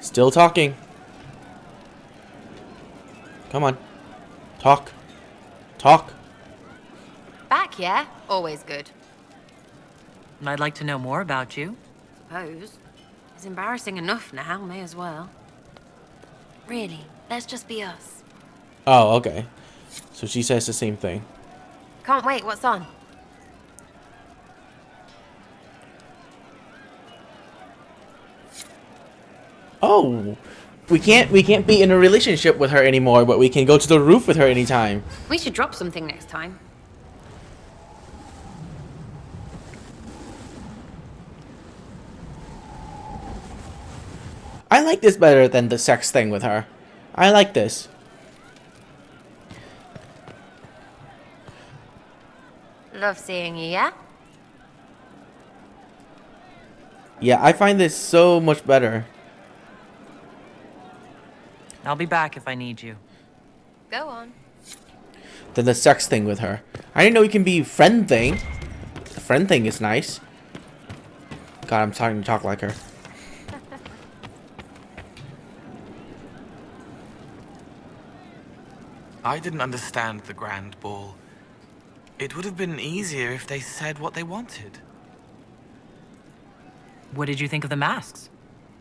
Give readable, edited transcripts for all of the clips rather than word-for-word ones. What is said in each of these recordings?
Still talking. Come on. Talk. Talk. Back, yeah? Always good. I'd like to know more about you. Suppose. It's embarrassing enough now, may as well. Really, let's just be us. Oh, okay. So she says the same thing. Can't wait, what's on? Oh, we can't be in a relationship with her anymore, but we can go to the roof with her anytime. We should drop something next time. I like this better than the sex thing with her. I like this. Love seeing you, yeah? Yeah, I find this so much better. I'll be back if I need you. Go on. Than the sex thing with her. I didn't know you can be friend thing. The friend thing is nice. God, I'm starting to talk like her. I didn't understand the grand ball. It would have been easier if they said what they wanted. What did you think of the masks?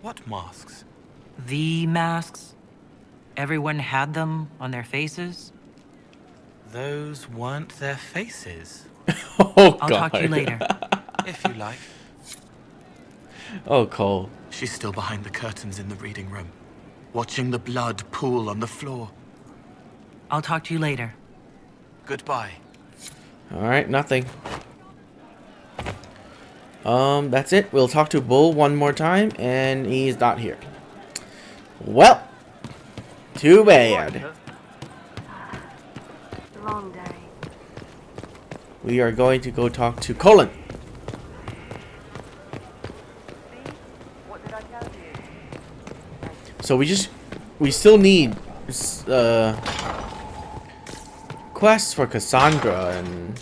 What masks? The masks? Everyone had them on their faces? Those weren't their faces. Oh, I'll God. talk to you later. If you like. Oh, Cole. She's still behind the curtains in the reading room, watching the blood pool on the floor. I'll talk to you later. Goodbye. Alright, nothing. That's it. We'll talk to Bull one more time, and he's not here. Well, too bad. Long day. We are going to go talk to Colin. So we still need quests for Cassandra and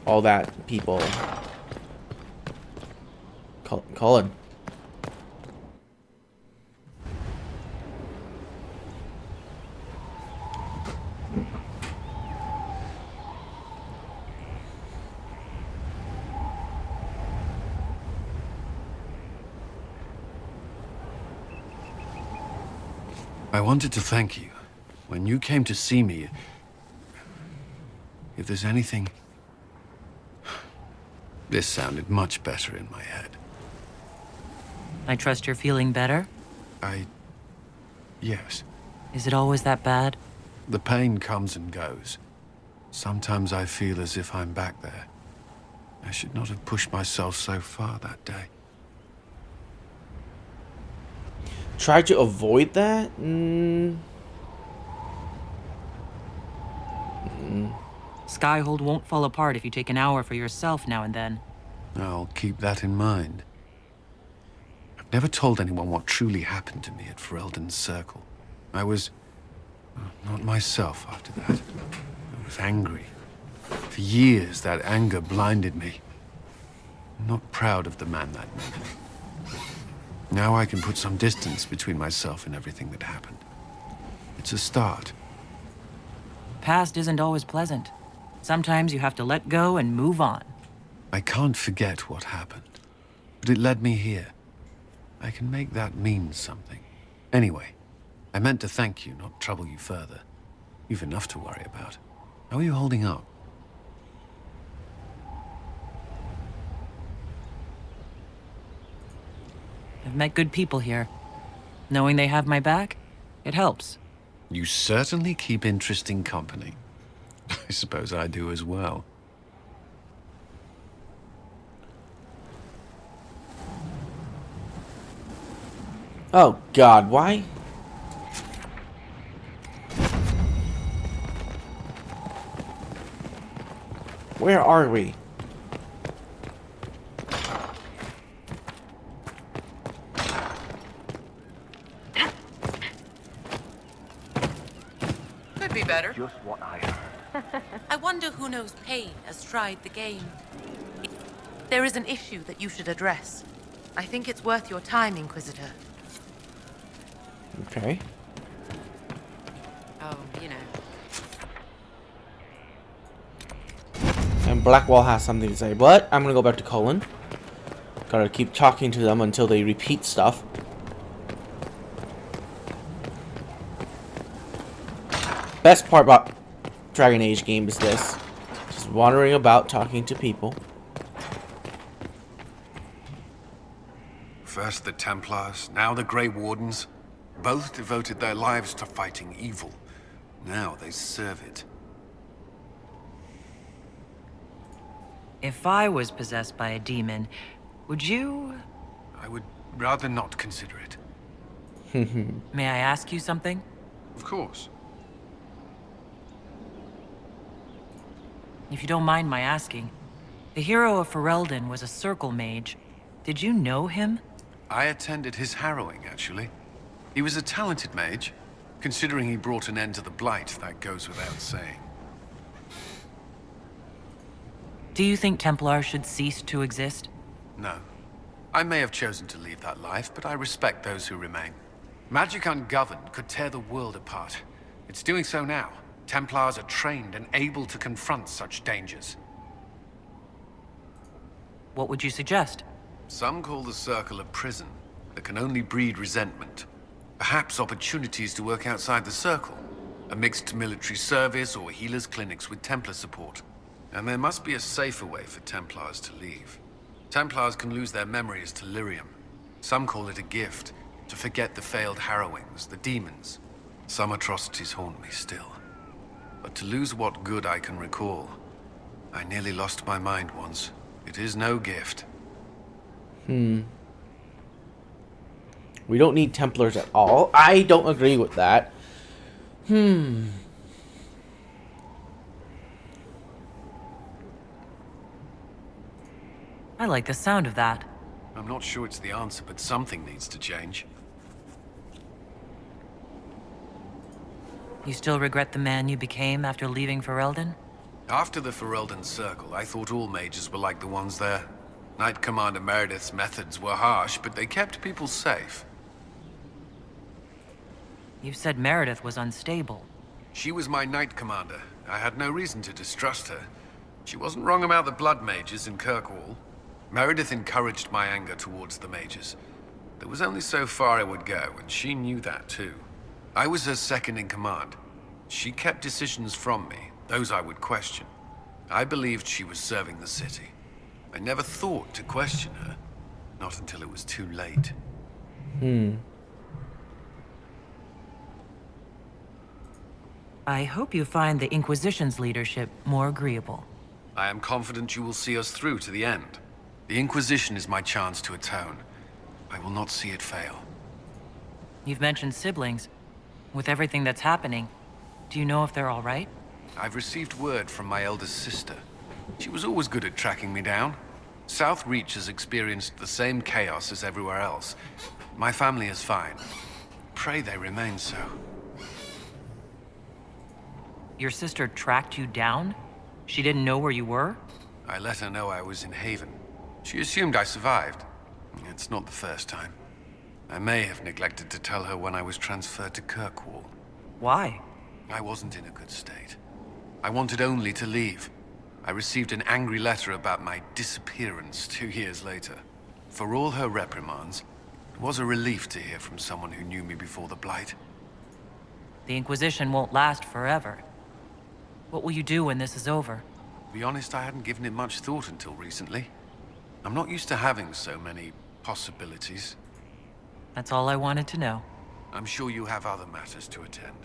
all that people. Colin. I wanted to thank you. When you came to see me, if there's anything... This sounded much better in my head. I trust you're feeling better? Yes. Is it always that bad? The pain comes and goes. Sometimes I feel as if I'm back there. I should not have pushed myself so far that day. Try to avoid that? Skyhold won't fall apart if you take an hour for yourself now and then. I'll keep that in mind. I've never told anyone what truly happened to me at Ferelden's Circle. I was... not myself after that. I was angry. For years, that anger blinded me. I'm not proud of the man that made me. Now I can put some distance between myself and everything that happened. It's a start. Past isn't always pleasant. Sometimes you have to let go and move on. I can't forget what happened, but it led me here. I can make that mean something. Anyway, I meant to thank you, not trouble you further. You've enough to worry about. How are you holding up? I've met good people here. Knowing they have my back, it helps. You certainly keep interesting company. I suppose I do as well. Oh, God, why? Where are we? Could be better. Just what I heard. I wonder who knows pain has tried the game. There is an issue that you should address. I think it's worth your time, Inquisitor. Okay. Oh, you know. And Blackwall has something to say, but I'm gonna go back to Cullen. Gotta keep talking to them until they repeat stuff. Best part about Dragon Age game is this. Just wandering about talking to people. First the Templars, now the Grey Wardens. Both devoted their lives to fighting evil. Now they serve it. If I was possessed by a demon, would you... I would rather not consider it. May I ask you something? Of course. If you don't mind my asking, the hero of Ferelden was a circle mage. Did you know him? I attended his harrowing, actually. He was a talented mage. Considering he brought an end to the Blight, that goes without saying. Do you think Templars should cease to exist? No. I may have chosen to leave that life, but I respect those who remain. Magic ungoverned could tear the world apart. It's doing so now. Templars are trained and able to confront such dangers. What would you suggest? Some call the Circle a prison that can only breed resentment. Perhaps opportunities to work outside the Circle. A mixed military service or healers' clinics with Templar support. And there must be a safer way for Templars to leave. Templars can lose their memories to lyrium. Some call it a gift, to forget the failed harrowings, the demons. Some atrocities haunt me still. But to lose what good I can recall, I nearly lost my mind once. It is no gift. We don't need Templars at all. I don't agree with that. I like the sound of that. I'm not sure it's the answer, but something needs to change. You still regret the man you became after leaving Ferelden? After the Ferelden Circle, I thought all mages were like the ones there. Knight Commander Meredith's methods were harsh, but they kept people safe. You said Meredith was unstable. She was my Knight Commander. I had no reason to distrust her. She wasn't wrong about the Blood Mages in Kirkwall. Meredith encouraged my anger towards the mages. There was only so far I would go, and she knew that too. I was her second in command. She kept decisions from me, those I would question. I believed she was serving the city. I never thought to question her, not until it was too late. I hope you find the Inquisition's leadership more agreeable. I am confident you will see us through to the end. The Inquisition is my chance to atone. I will not see it fail. You've mentioned siblings. With everything that's happening, do you know if they're all right? I've received word from my eldest sister. She was always good at tracking me down. South Reach has experienced the same chaos as everywhere else. My family is fine. Pray they remain so. Your sister tracked you down? She didn't know where you were? I let her know I was in Haven. She assumed I survived. It's not the first time. I may have neglected to tell her when I was transferred to Kirkwall. Why? I wasn't in a good state. I wanted only to leave. I received an angry letter about my disappearance 2 years later. For all her reprimands, it was a relief to hear from someone who knew me before the Blight. The Inquisition won't last forever. What will you do when this is over? To be honest, I hadn't given it much thought until recently. I'm not used to having so many possibilities. That's all I wanted to know. I'm sure you have other matters to attend.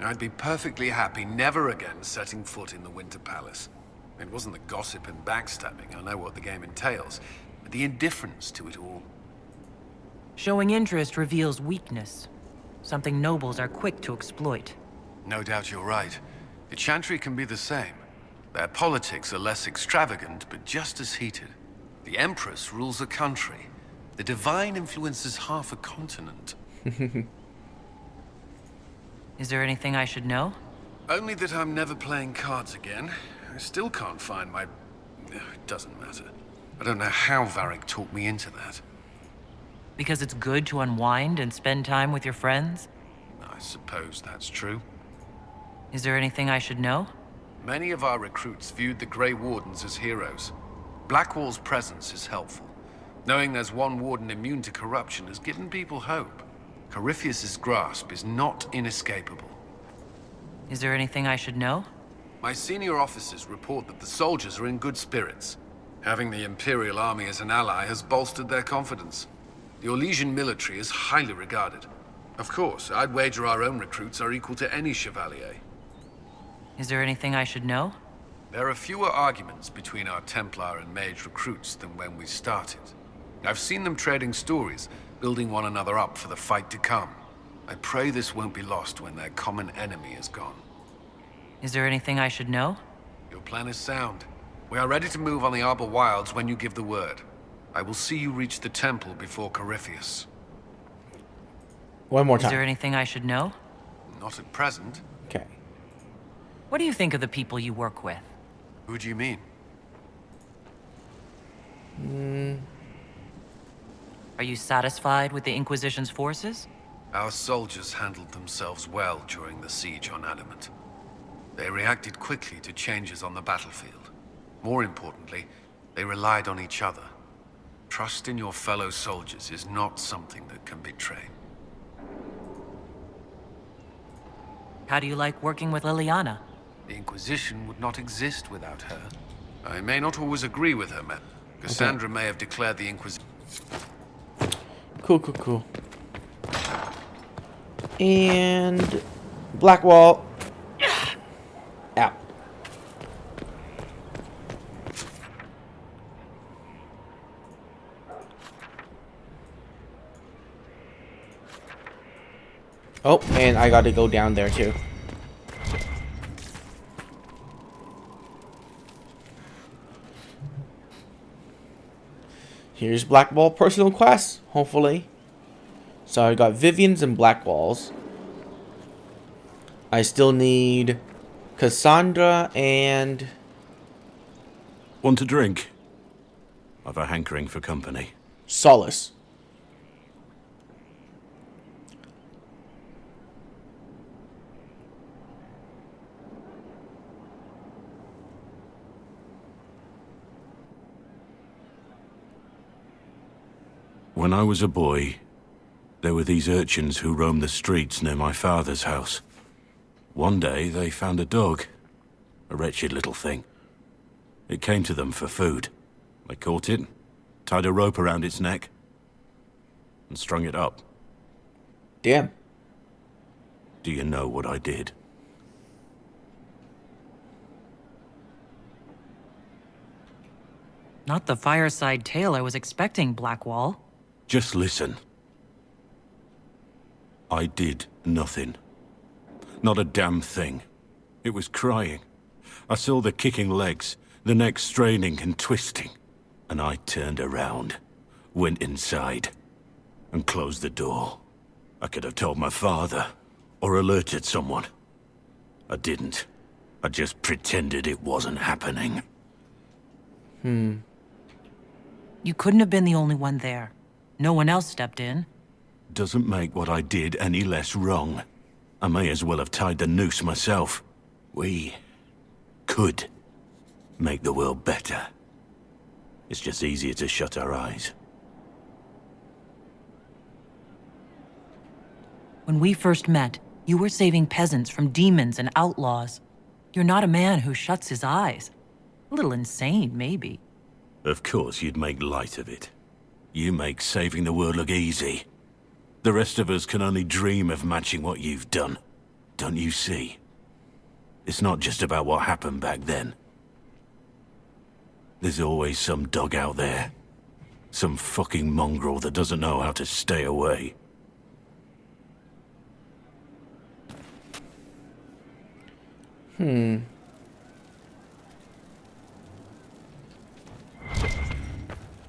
I'd be perfectly happy never again setting foot in the Winter Palace. It wasn't the gossip and backstabbing, I know what the game entails, but the indifference to it all. Showing interest reveals weakness. Something nobles are quick to exploit. No doubt you're right. The Chantry can be the same. Their politics are less extravagant, but just as heated. The Empress rules a country. The Divine influences half a continent. Is there anything I should know? Only that I'm never playing cards again. I still can't find my... It doesn't matter. I don't know how Varric talked me into that. Because it's good to unwind and spend time with your friends? I suppose that's true. Is there anything I should know? Many of our recruits viewed the Grey Wardens as heroes. Blackwall's presence is helpful. Knowing there's one warden immune to corruption has given people hope. Corypheus's grasp is not inescapable. Is there anything I should know? My senior officers report that the soldiers are in good spirits. Having the Imperial Army as an ally has bolstered their confidence. The Orlesian military is highly regarded. Of course, I'd wager our own recruits are equal to any chevalier. Is there anything I should know? There are fewer arguments between our Templar and Mage recruits than when we started. I've seen them trading stories, building one another up for the fight to come. I pray this won't be lost when their common enemy is gone. Is there anything I should know? Your plan is sound. We are ready to move on the Arbor Wilds when you give the word. I will see you reach the temple before Corypheus. One more Is there time. anything I should know? Not at present. Okay. What do you think of the people you work with? Who do you mean? Are you satisfied with the Inquisition's forces? Our soldiers handled themselves well during the siege on Adamant. They reacted quickly to changes on the battlefield. More importantly, they relied on each other. Trust in your fellow soldiers is not something that can be trained. How do you like working with Liliana? The Inquisition would not exist without her. I may not always agree with her, man. Cassandra may have declared the Inquisition. Cool. And Blackwall. Out. Oh, and I gotta go down there too. Here's Blackwall personal quests, hopefully. So I got Vivian's and Blackwall's. I still need Cassandra and... Want a drink? I've a hankering for company. Solace. When I was a boy, there were these urchins who roamed the streets near my father's house. One day, they found a dog. A wretched little thing. It came to them for food. They caught it, tied a rope around its neck, and strung it up. Damn. Do you know what I did? Not the fireside tale I was expecting, Blackwall. Just listen. I did nothing. Not a damn thing. It was crying. I saw the kicking legs, the neck straining and twisting. And I turned around, went inside, and closed the door. I could have told my father, or alerted someone. I didn't. I just pretended it wasn't happening. You couldn't have been the only one there. No one else stepped in. Doesn't make what I did any less wrong. I may as well have tied the noose myself. We could make the world better. It's just easier to shut our eyes. When we first met, you were saving peasants from demons and outlaws. You're not a man who shuts his eyes. A little insane, maybe. Of course you'd make light of it. You make saving the world look easy. The rest of us can only dream of matching what you've done. Don't you see? It's not just about what happened back then. There's always some dog out there. Some fucking mongrel that doesn't know how to stay away.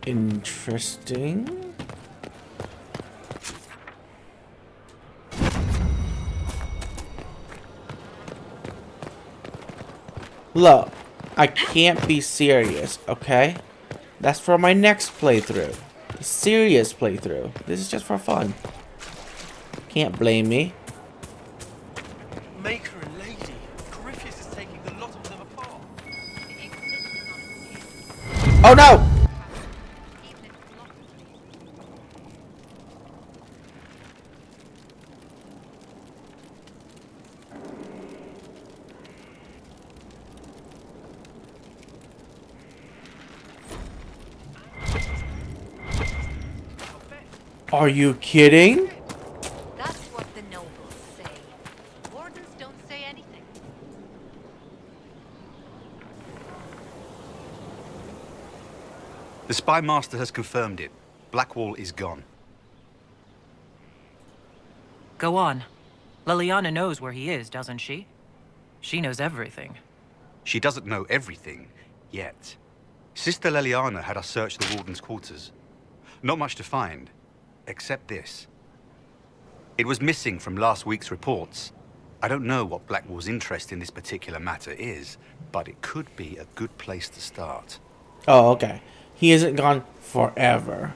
Interesting. Look, I can't be serious, okay? That's for my next playthrough. serious playthrough. This is just for fun. Can't blame me. Make her a lady. Corypheus is taking the lot of them apart. The Inquisition is on its Oh no! even if it's not. Are you kidding? That's what the nobles say. Wardens don't say anything. The spy master has confirmed it. Blackwall is gone. Go on. Liliana knows where he is, doesn't she? She knows everything. She doesn't know everything, yet. Sister Liliana had us search the Warden's quarters. Not much to find, except this. It was missing from last week's reports. I don't know what Blackwall's interest in this particular matter is, but it could be a good place to start. Oh, okay. He isn't gone forever.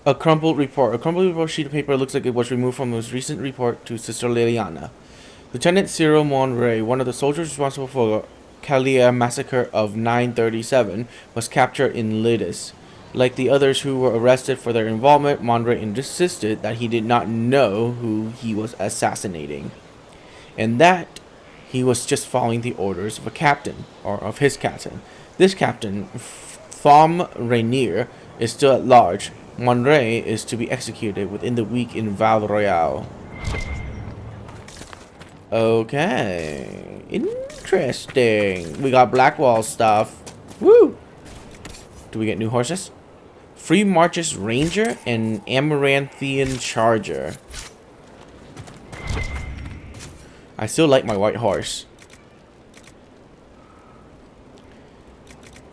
A crumpled report. A crumpled report sheet of paper looks like it was removed from his recent report to Sister Liliana. Lieutenant Cyril Monray, one of the soldiers responsible for Calia massacre of 937, was captured in Lidis. Like the others who were arrested for their involvement, Monray insisted that he did not know who he was assassinating, and that he was just following the orders of a captain, or of his captain. This captain, Thom Rainier, is still at large. Monray is to be executed within the week in Val Royale. Okay, interesting. We got Blackwall stuff. Woo! Do we get new horses? Free Marches Ranger and Amaranthian Charger. I still like my white horse.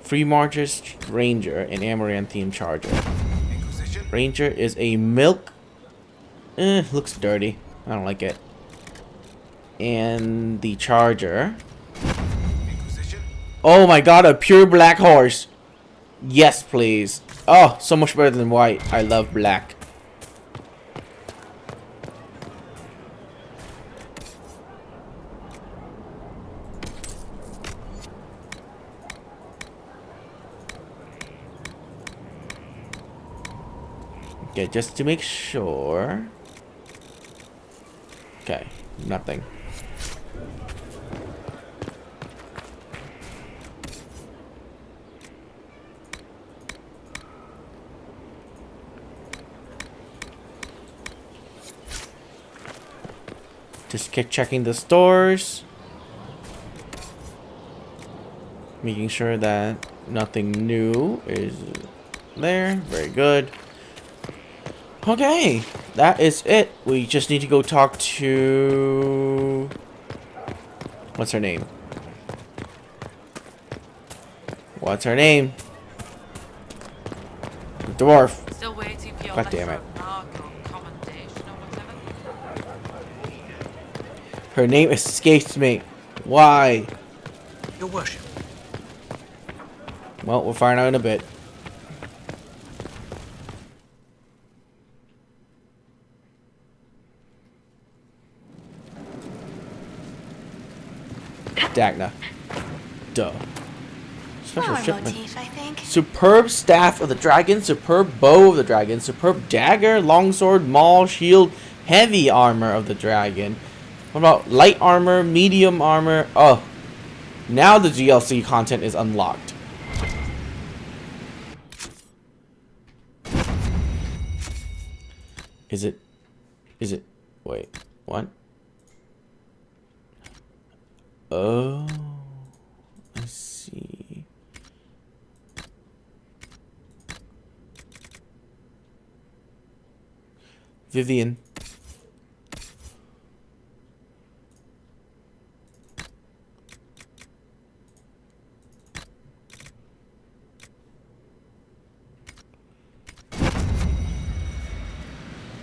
Free Marches Ranger and Amaranthian Charger. Inquisition? Ranger is a milk. Looks dirty. I don't like it. And the Charger. Inquisition? Oh my god, a pure black horse. Yes, please. Oh, so much better than white. I love black. Okay, just to make sure. Okay, nothing. Just keep checking the stores. Making sure that nothing new is there. Very good. Okay, that is it. We just need to go talk to... What's her name? What's her name? The dwarf. Still waiting for your God damn letter it. of marque or commendation or whatever. Her name escapes me. Why? Your worship. Well, we'll find out in a bit. Dagna. Duh. Special shipment. Motif, I think. Superb staff of the dragon, superb bow of the dragon, superb dagger, longsword, maul, shield, heavy armor of the dragon. What about light armor, medium armor? Oh, now the DLC content is unlocked. Is it? Wait, what? Oh, I see. Vivian.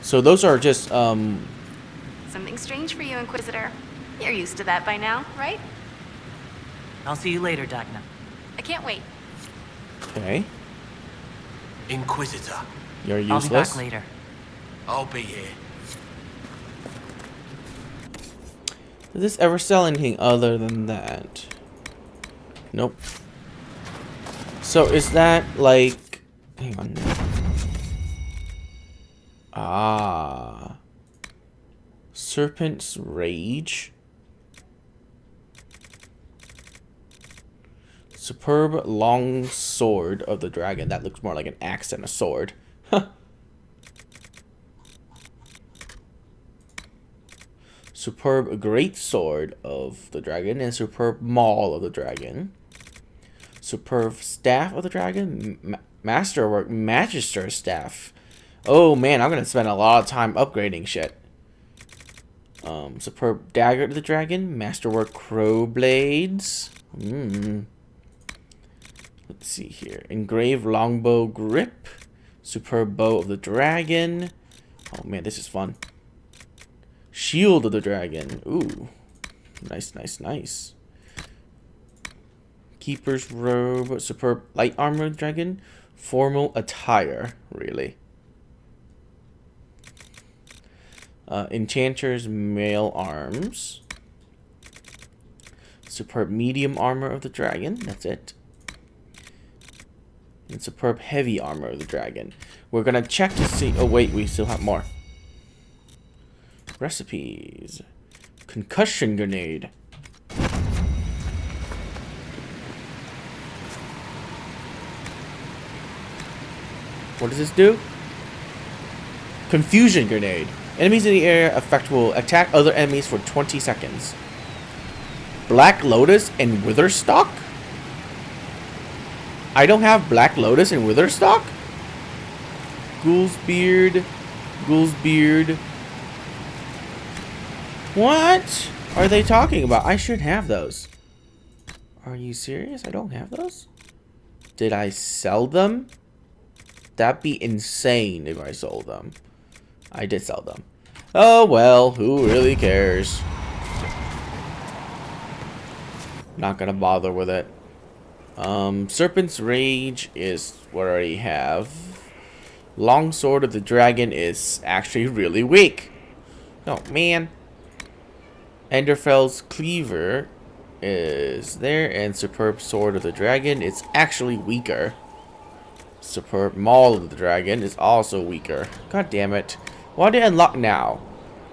So those are just, Something strange for you, Inquisitor. You're used to that by now, right? I'll see you later, Dagna. I can't wait. okay. Inquisitor. You're I'll be back useless. later. I'll be here. Does this ever sell anything other than that? Nope. So is that like... Hang on. Ah. Serpent's Rage. Superb long sword of the dragon. That looks more like an axe than a sword. Huh. Superb great sword of the dragon and superb maul of the dragon. Superb staff of the dragon. Masterwork magister staff. Oh man, I'm gonna spend a lot of time upgrading shit. Superb dagger to the dragon. Masterwork crow blades. Let's see here. Engraved longbow grip. Superb bow of the dragon. Oh man, this is fun. Shield of the dragon. Ooh. Nice, nice, nice. Keeper's robe. Superb light armor of the dragon. Formal attire. Really. Enchanter's mail arms. Superb medium armor of the dragon. That's it. And superb heavy armor of the dragon. We're gonna check to see. Oh wait, we still have more. Recipes. Concussion grenade. What does this do? Confusion grenade. Enemies in the area effect will attack other enemies for 20 seconds. Black Lotus and Witherstock? I don't have Black Lotus and Witherstock? Ghoul's Beard. Ghoul's Beard. What are they talking about? I should have those. Are you serious? I don't have those? Did I sell them? That'd be insane if I sold them. I did sell them. Oh well, who really cares? Not gonna bother with it. Serpent's Rage is what I already have. Longsword of the Dragon is actually really weak. Oh man. Enderfell's Cleaver is there, and Superb Sword of the Dragon is actually weaker. Superb Maul of the Dragon is also weaker. God damn it. Why did I unlock now?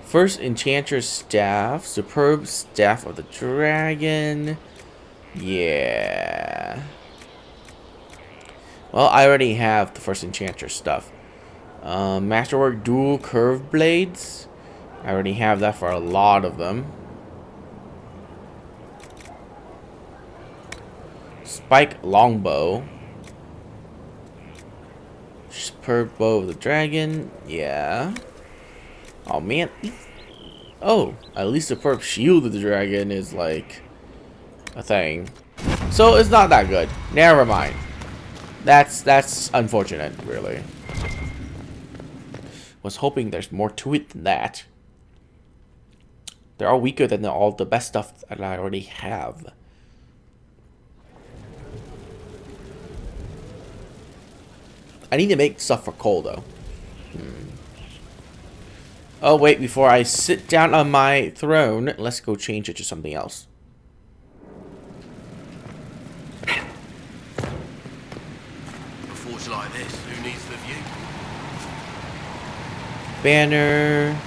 First Enchanter's Staff. Superb Staff of the Dragon. Yeah. Well, I already have the first Enchanter stuff. Masterwork Dual Curve Blades. I already have that for a lot of them. Spike Longbow. Superb Bow of the Dragon. Yeah. Oh, man. Oh, at least Superb Shield of the Dragon is, like, a thing. So, it's not that good. Never mind. That's unfortunate, really. Was hoping there's more to it than that. They're all weaker than all the best stuff that I already have. I need to make stuff for Cole, though. Oh, wait, before I sit down on my throne, let's go change it to something else. Before it's like this, who needs the view? Banner.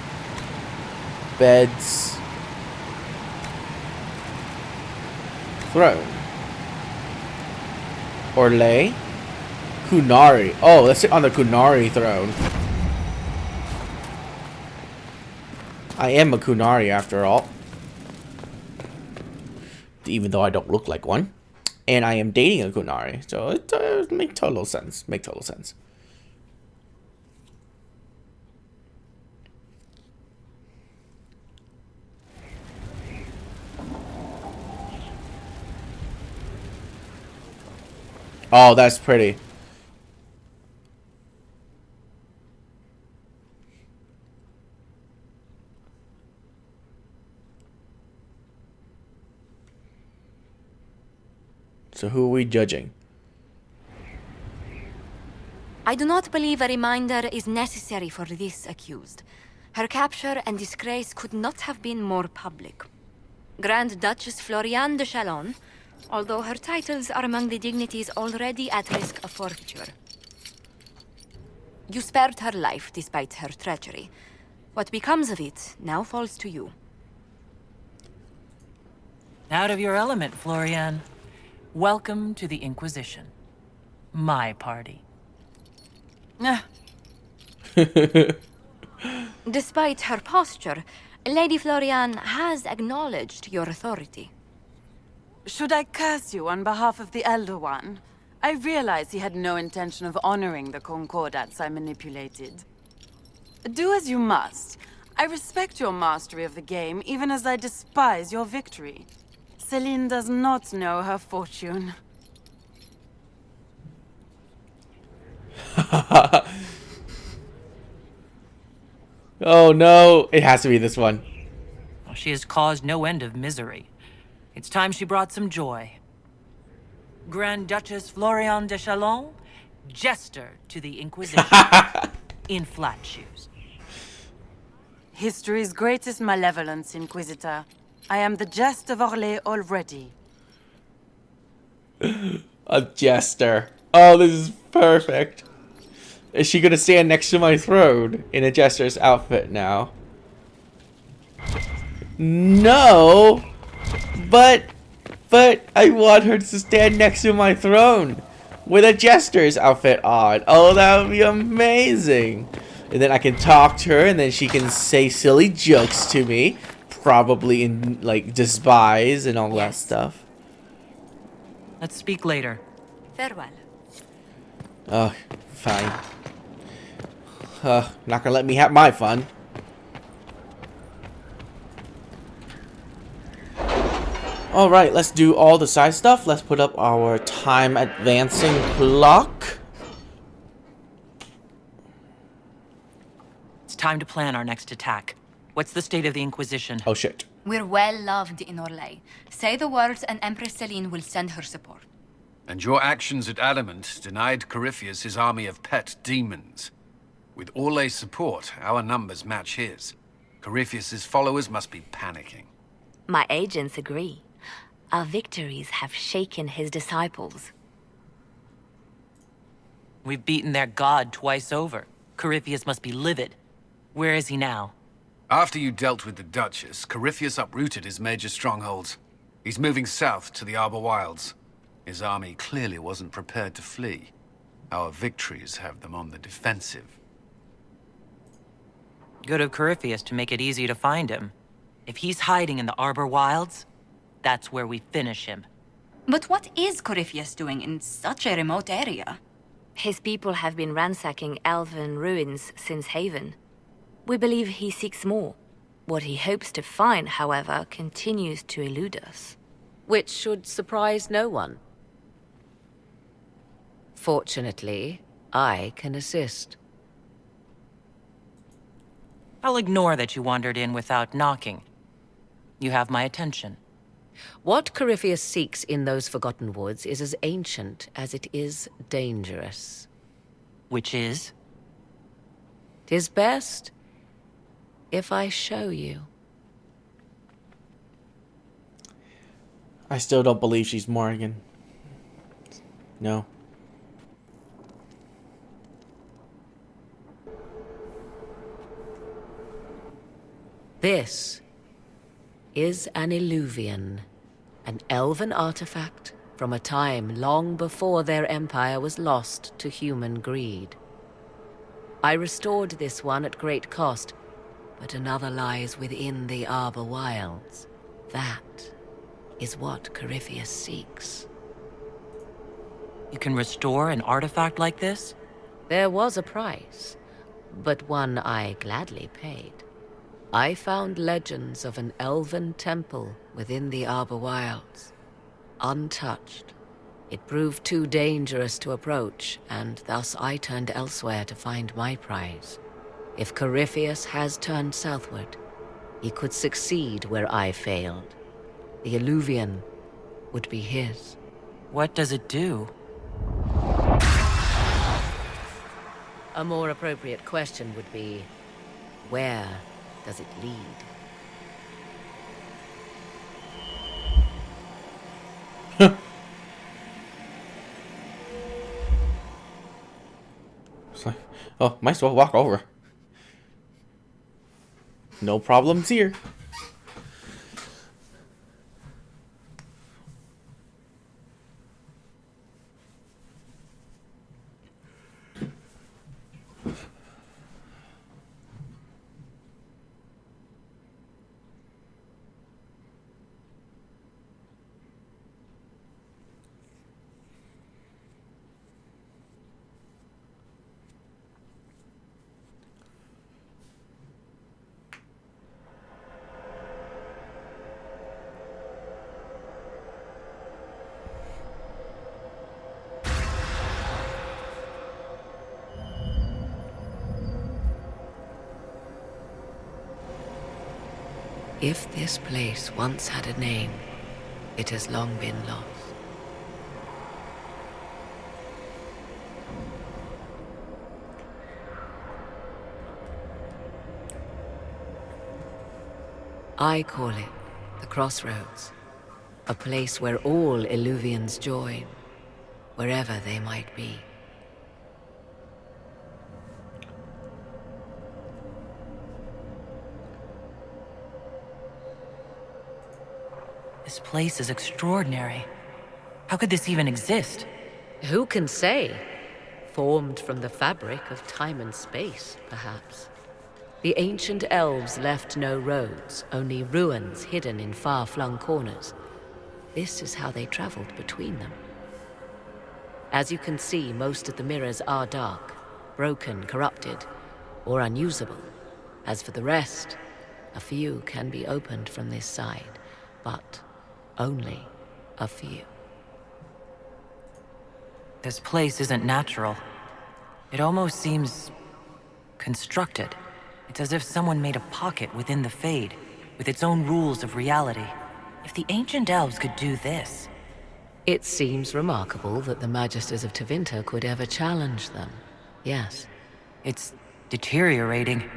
Beds. Throne. Orlais. Kunari. Oh, let's sit on the Kunari throne. I am a Kunari after all. Even though I don't look like one. And I am dating a Kunari. So it makes total sense. Make total sense. Oh, that's pretty. So who are we judging? I do not believe a reminder is necessary for this accused. Her capture and disgrace could not have been more public. Grand Duchess Floriane de Chalon, although her titles are among the dignities already at risk of forfeiture. You spared her life despite her treachery. What becomes of it now falls to you. Out of your element, Florian. Welcome to the Inquisition. My party. Despite her posture, Lady Floriane has acknowledged your authority. Should I curse you on behalf of the Elder One? I realize he had no intention of honoring the concordats I manipulated. Do as you must. I respect your mastery of the game, even as I despise your victory. Celine does not know her fortune. Oh no, it has to be this one. Well, she has caused no end of misery. It's time she brought some joy. Grand Duchess Floriane de Chalon, jester to the Inquisition. In flat shoes. History's greatest malevolence, Inquisitor. I am the jest of Orlais already. A jester. Oh, this is perfect. Is she gonna stand next to my throne in a jester's outfit now? No, but I want her to stand next to my throne with a jester's outfit on. Oh, that would be amazing. And then I can talk to her, and then she can say silly jokes to me, probably in like despise and all that stuff. Let's speak later. Farewell. Oh, fine. Not gonna let me have my fun. Alright, let's do all the side stuff. Let's put up our time advancing clock. It's time to plan our next attack. What's the state of the Inquisition? Oh shit. We're well loved in Orlais. Say the words and Empress Celine will send her support. And your actions at Adamant denied Corypheus his army of pet demons. With Orlais' support, our numbers match his. Corypheus's followers must be panicking. My agents agree. Our victories have shaken his disciples. We've beaten their god twice over. Corypheus must be livid. Where is he now? After you dealt with the Duchess, Corypheus uprooted his major strongholds. He's moving south to the Arbor Wilds. His army clearly wasn't prepared to flee. Our victories have them on the defensive. Good of Corypheus to make it easy to find him. If he's hiding in the Arbor Wilds, that's where we finish him. But what is Corypheus doing in such a remote area? His people have been ransacking elven ruins since Haven. We believe he seeks more. What he hopes to find, however, continues to elude us. Which should surprise no one. Fortunately, I can assist. I'll ignore that you wandered in without knocking. You have my attention. What Corypheus seeks in those Forgotten Woods is as ancient as it is dangerous. Which is? 'Tis best if I show you. I still don't believe she's Morrigan. No. This is an Illuvian, an elven artifact from a time long before their empire was lost to human greed. I restored this one at great cost, but another lies within the Arbor Wilds. That is what Corypheus seeks. You can restore an artifact like this? There was a price, but one I gladly paid. I found legends of an elven temple within the Arbor Wilds, untouched. It proved too dangerous to approach, and thus I turned elsewhere to find my prize. If Corypheus has turned southward, he could succeed where I failed. The Illuvian would be his. What does it do? A more appropriate question would be, where does it lead? It's like, oh, might as well walk over. No problems here. If this place once had a name, it has long been lost. I call it the Crossroads, a place where all Illuvians join, wherever they might be. This place is extraordinary. How could this even exist? Who can say? Formed from the fabric of time and space, perhaps. The ancient elves left no roads, only ruins hidden in far-flung corners. This is how they traveled between them. As you can see, most of the mirrors are dark, broken, corrupted, or unusable. As for the rest, a few can be opened from this side, but only a few. This place isn't natural. It almost seems constructed. It's as if someone made a pocket within the Fade, with its own rules of reality. If the ancient elves could do this... It seems remarkable that the Magisters of Tevinter could ever challenge them. Yes. It's deteriorating.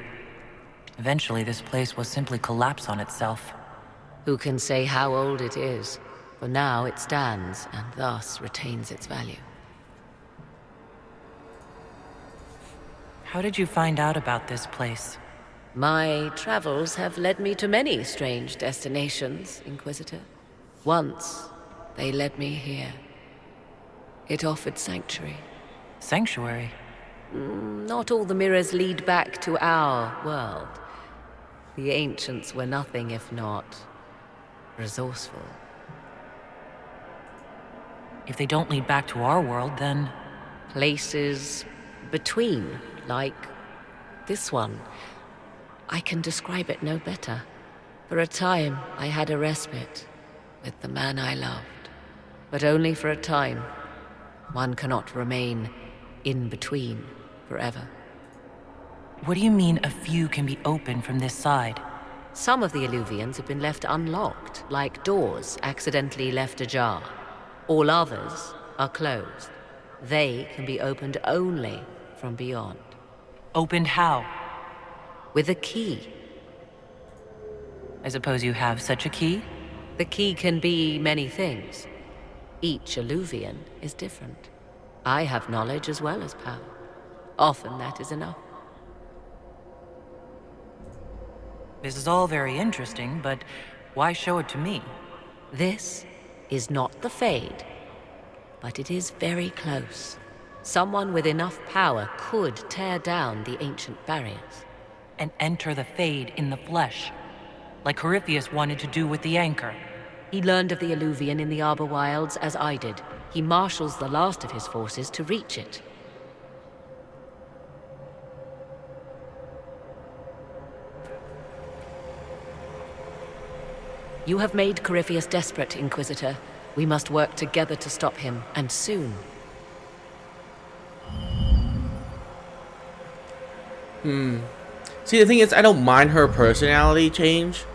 Eventually, this place will simply collapse on itself. Who can say how old it is? For now it stands, and thus retains its value. How did you find out about this place? My travels have led me to many strange destinations, Inquisitor. Once, they led me here. It offered sanctuary. Sanctuary? Not all the mirrors lead back to our world. The ancients were nothing if not resourceful. If they don't lead back to our world, then... Places between, like this one. I can describe it no better. For a time, I had a respite with the man I loved. But only for a time. One cannot remain in between forever. What do you mean a few can be opened from this side? Some of the Illuvians have been left unlocked, like doors accidentally left ajar. All others are closed. They can be opened only from beyond. Opened how? With a key. I suppose you have such a key? The key can be many things. Each Illuvian is different. I have knowledge as well as power. Often that is enough. This is all very interesting, but why show it to me? This is not the Fade, but it is very close. Someone with enough power could tear down the ancient barriers. And enter the Fade in the flesh, like Corypheus wanted to do with the Anchor. He learned of the Illuvian in the Arbor Wilds as I did. He marshals the last of his forces to reach it. You have made Corypheus desperate, Inquisitor. We must work together to stop him, and soon. See, the thing is, I don't mind her personality change,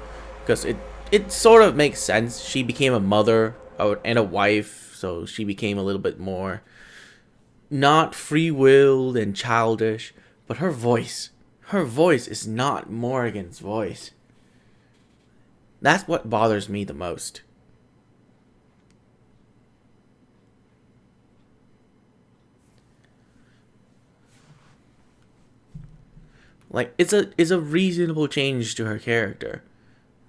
because it sort of makes sense. She became a mother and a wife, so she became a little bit more not free-willed and childish. But her voice is not Morrigan's voice. That's what bothers me the most. Like, it's a reasonable change to her character,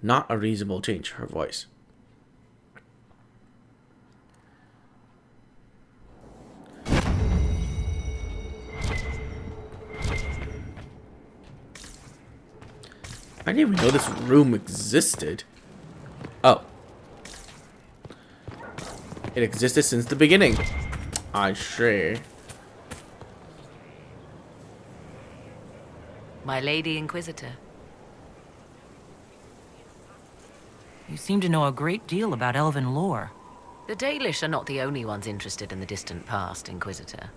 not a reasonable change to her voice. I didn't even know this room existed. Oh. It existed since the beginning. I sure. My Lady Inquisitor. You seem to know a great deal about elven lore. The Dalish are not the only ones interested in the distant past, Inquisitor.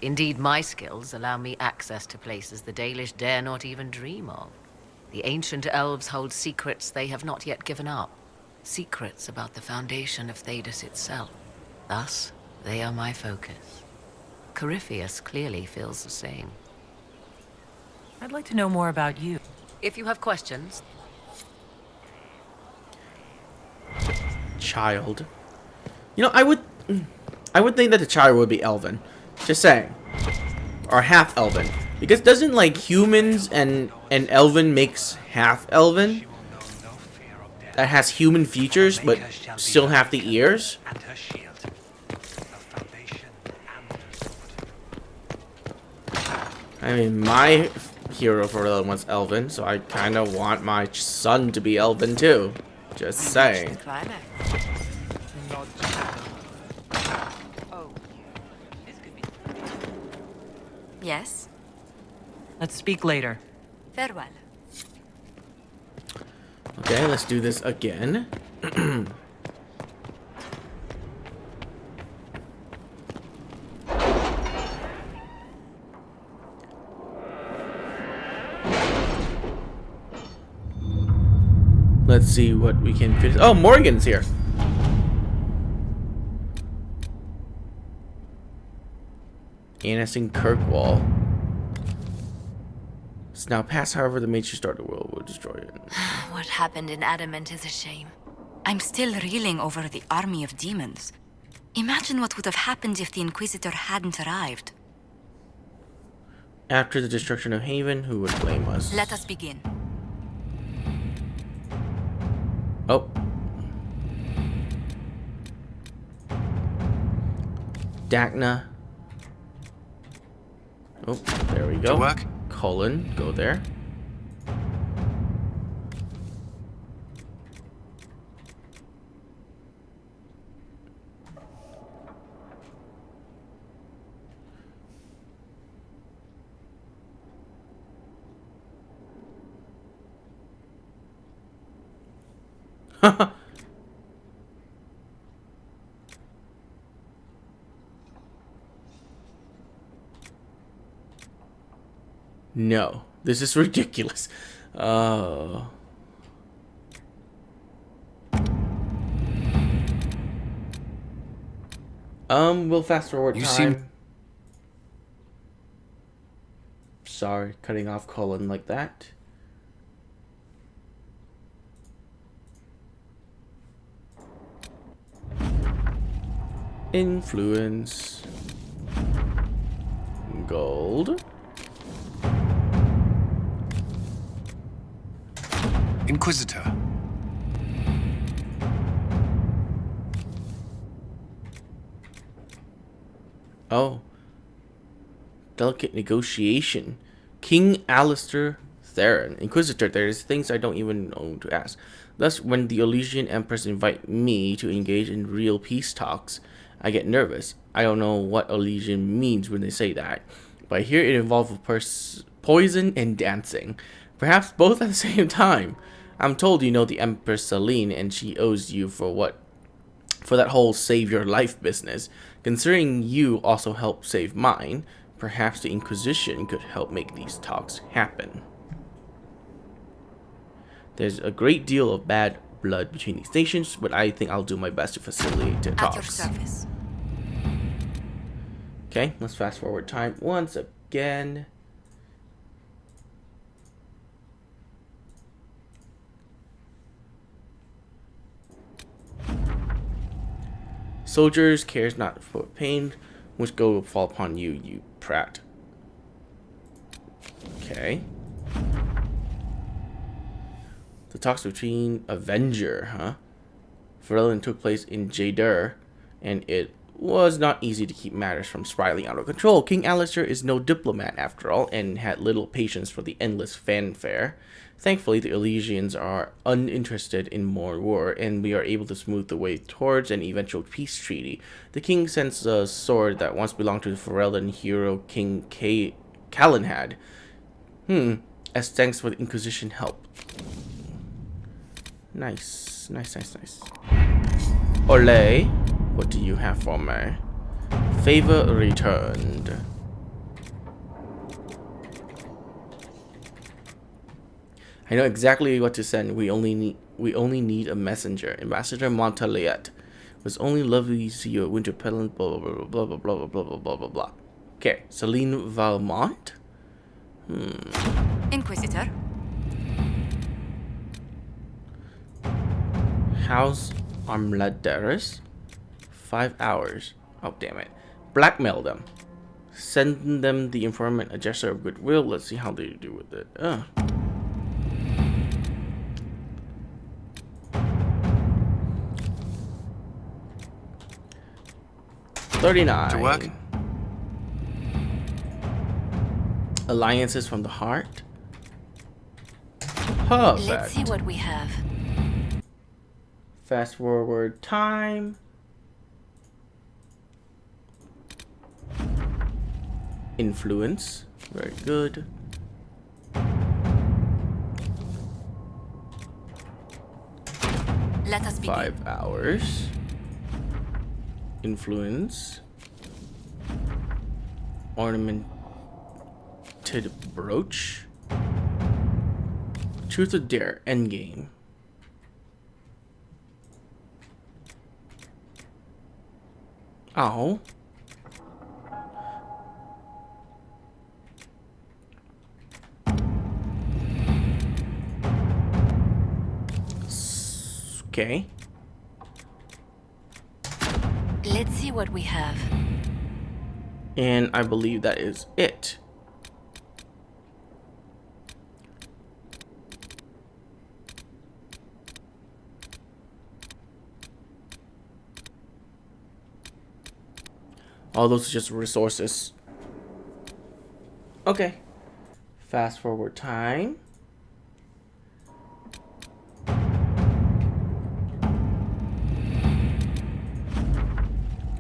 Indeed, my skills allow me access to places the Dalish dare not even dream of. The ancient elves hold secrets they have not yet given up. Secrets about the foundation of Thedas itself. Thus, they are my focus. Corypheus clearly feels the same. I'd like to know more about you. If you have questions... Child. You know, I would think that the child would be elven. Just saying. Or half elven. Because doesn't, like, humans and elven makes half elven? That has human features, but still have the ears? I mean, my hero for the one's elven, so I kind of want my son to be elven too. Just saying. Yes? Let's speak later. Farewell. Okay, let's do this again. Let's see what we can finish. Oh, Morgan's here. Annexing Kirkwall. It's now past, however, the mage who started the world will destroy it. What happened in Adamant is a shame. I'm still reeling over the army of demons. Imagine what would have happened if the Inquisitor hadn't arrived. After the destruction of Haven, who would blame us? Let us begin. Oh. Dagna. Oh, there we go. To work? Cullen, go there. No, this is ridiculous. We'll fast forward time. Sorry, cutting off Cullen like that. Influence. Gold. Inquisitor. Oh. Delicate negotiation. King Alistair Theron. Inquisitor, there's things I don't even know to ask. Thus, when the Elysian Empress invite me to engage in real peace talks, I get nervous. I don't know what Elysian means when they say that, but I hear it involves poison and dancing. Perhaps both at the same time. I'm told you know the Empress Celine, and she owes you for that whole save your life business. Considering you also helped save mine, perhaps the Inquisition could help make these talks happen. There's a great deal of bad blood between these nations, but I think I'll do my best to facilitate the talks. At your service. Okay, let's fast forward time once again. soldiers cares not for pain, which go will fall upon you, you prat. Okay. The talks between Avenger, huh? Ferelden took place in Jadur, and it was not easy to keep matters from spiraling out of control. King Alistair is no diplomat after all, and had little patience for the endless fanfare. Thankfully, the Elysians are uninterested in more war, and we are able to smooth the way towards an eventual peace treaty. The king sends a sword that once belonged to the Ferelden hero King Callan had. As thanks for the Inquisition help. Nice, nice, nice, nice. Ole, what do you have for me? Favor returned. I know exactly what to send. We only need a messenger. Ambassador Montaliet. Was only lovely to see you at Winter Peddling. Blah blah blah blah blah blah blah blah blah blah blah. Okay, Celine Valmont. Inquisitor. House Armladaris. 5 hours. Oh damn it! Blackmail them. Send them the informant a gesture of goodwill. Let's see how they do with it. 39. To work. Alliances from the heart. Perfect. Let's see what we have. Fast forward time. Influence. Very good. Let us begin. 5 hours. Influence. Ornamented brooch. Truth or dare. Endgame. Oh. Okay. Let's see what we have. And I believe that is it. All those are just resources. Okay. Fast forward time.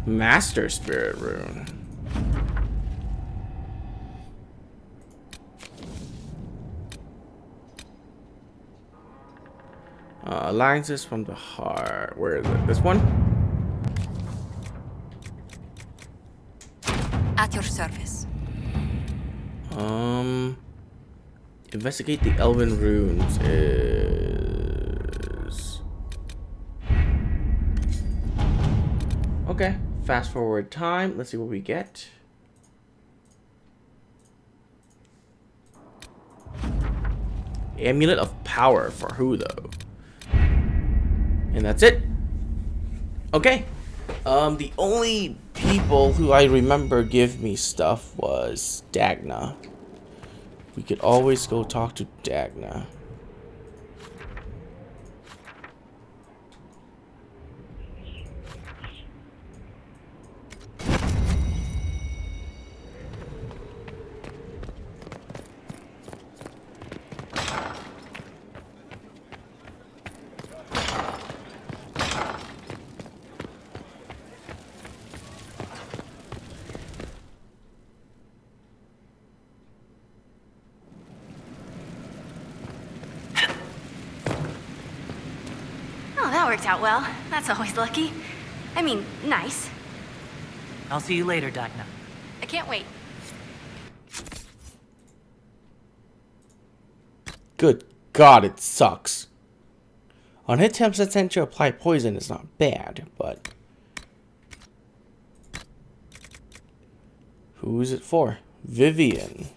Master Spirit Rune. Alliances from the heart. Where is it? This one? At your service. Investigate the Elven runes is... Okay. Fast forward time. Let's see what we get. Amulet of Power. For who, though? And that's it. Okay. The only people who I remember give me stuff was Dagna. We could always go talk to Dagna. Oh, that worked out well. That's always lucky. I mean, nice. I'll see you later, Dagna. I can't wait. Good God, it sucks. On hit attempts that tend to apply poison is not bad, but... Who is it for? Vivian.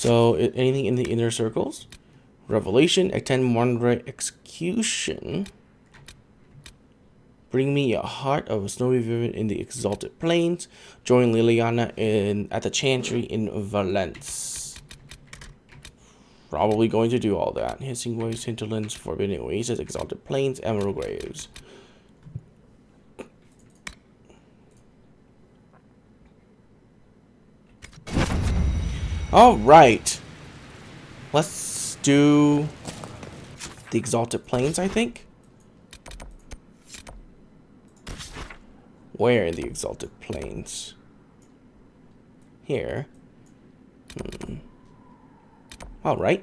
So, anything in the inner circles? Revelation, attend Monterey execution. Bring me a heart of a snowy vivid in the exalted plains. Join Liliana at the chantry in Valence. Probably going to do all that. Hissing waves, hinterlands, forbidden oases, exalted plains, emerald graves. All right. Let's do the exalted plains, I think. Where in the exalted plains? Here. All right.